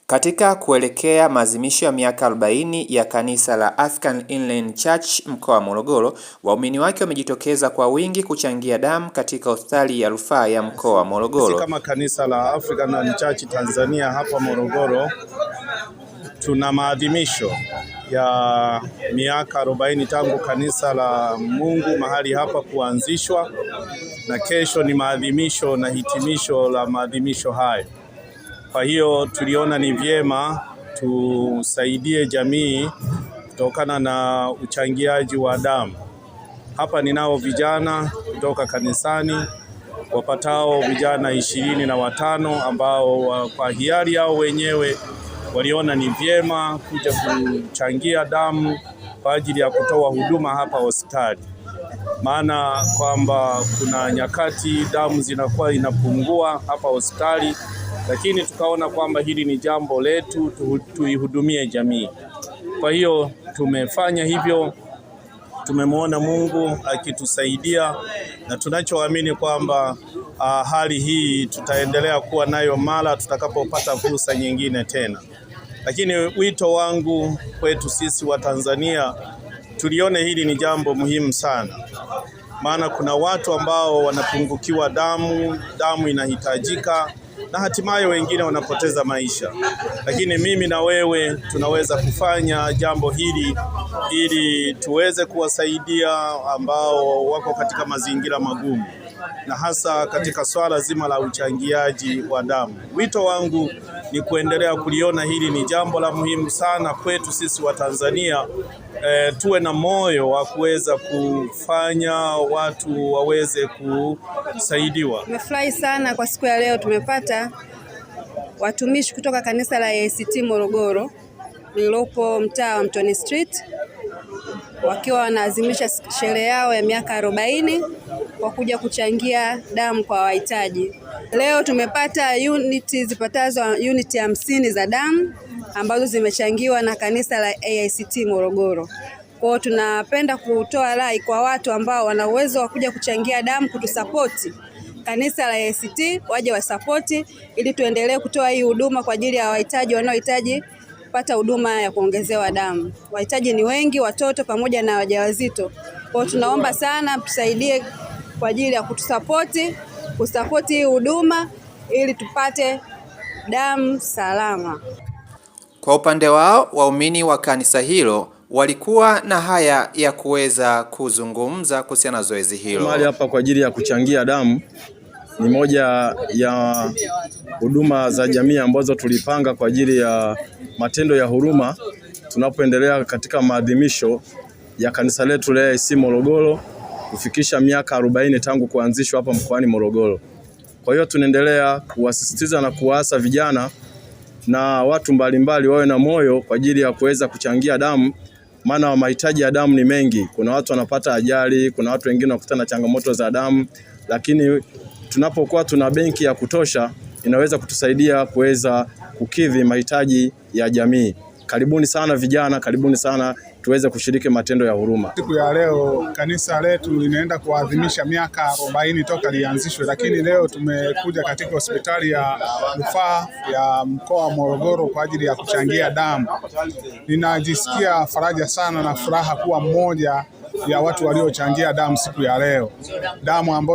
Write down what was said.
Katika kuelekea maadhimisho ya miaka 40 ya kanisa la African Inland Church mkoa wa Morogoro, waumini wake wamejitokeza kwa wingi kuchangia damu katika hospitali ya rufaa ya mkoa wa Morogoro. Sisi kama kanisa la African Inland Church Tanzania hapa Morogoro tuna maadhimisho ya miaka 40 tangu kanisa la Mungu mahali hapa kuanzishwa, na kesho ni maadhimisho na hitimisho la maadhimisho hayo. Kwa hiyo tuliona ni vyema tusaidie jamii kutokana na uchangiaji wa damu. Hapa ninao vijana kutoka kanisani wapatao vijana 25 ambao kwa hiari yao wenyewe waliona ni vyema kuja kuchangia damu kwa ajili ya kutoa huduma hapa hospitali. Maana kwamba kuna nyakati damu zinakuwa inapungua hapa hospitali, lakini tukaona kwamba hili ni jambo letu tuihudumie jamii. Kwa hiyo tumefanya hivyo, tumemwona Mungu akitusaidia, na tunachoamini kwamba hali hii tutaendelea kuwa nayo mara tutakapopata fursa nyingine tena. Lakini wito wangu kwetu sisi wa Tanzania, tulione hili ni jambo muhimu sana. Maana kuna watu ambao wanapungukiwa damu inahitajika, na hatimaye wengine wanapoteza maisha. Lakini mimi na wewe tunaweza kufanya jambo hili ili tuweze kuwasaidia ambao wako katika mazingira magumu, na hasa katika swala zima la uchangiaji wa damu. Wito wangu ni kuendelea kuliona hili ni jambo la muhimu sana kwetu sisi wa Tanzania. Tuwe na moyo wa kuweza kufanya watu waweze kusaidiwa. Nimefurahi sana kwa siku ya leo, tumepata watumishi kutoka kanisa la AICT Morogoro lililopo mtaa wa Mtoni Street, wakiwa wanaadhimisha sherehe yao ya miaka 40 kwa kuja kuchangia damu kwa wahitaji. Leo tumepata uniti zipatazo uniti 50 za damu ambazo zimechangiwa na kanisa la AICT Morogoro. Kwa hiyo tunapenda kutoa rai kwa watu ambao wana uwezo wa kuja kuchangia damu kutusapoti kanisa la AICT, waje wasapoti ili tuendelee kutoa hii huduma kwa ajili ya wahitaji wanaohitaji kupata huduma ya kuongezewa damu. Wahitaji ni wengi, watoto pamoja na wajawazito. Kwa hiyo tunaomba sana tusaidie kwa ajili ya kusapoti hii huduma ili tupate damu salama. Kwa upande wao, waumini wa kanisa hilo walikuwa na haya ya kuweza kuzungumza kuhusiana na zoezi hilo. Mahali hapa kwa ajili ya kuchangia damu ni moja ya huduma za jamii ambazo tulipanga kwa ajili ya matendo ya huruma tunapoendelea katika maadhimisho ya kanisa letu la AICT Morogoro kufikisha miaka 40 tangu kuanzishwa hapa mkoani Morogoro. Kwa hiyo tunaendelea kuwasisitiza na kuwaasa vijana na watu mbalimbali wawe na moyo kwa ajili ya kuweza kuchangia damu, maana mahitaji ya damu ni mengi. Kuna watu wanapata ajali, kuna watu wengine wanakutana na changamoto za damu, lakini tunapokuwa tuna benki ya kutosha inaweza kutusaidia kuweza kukidhi mahitaji ya jamii. Karibuni sana vijana, karibuni sana tuweze kushiriki matendo ya huruma. Siku ya leo kanisa letu linaenda kuadhimisha miaka 40 toka lianzishwe, lakini leo tumekuja katika hospitali ya rufaa ya mkoa wa Morogoro kwa ajili ya kuchangia damu. Ninajisikia faraja sana na furaha kuwa mmoja ya watu waliochangia damu siku ya leo. Damu ambayo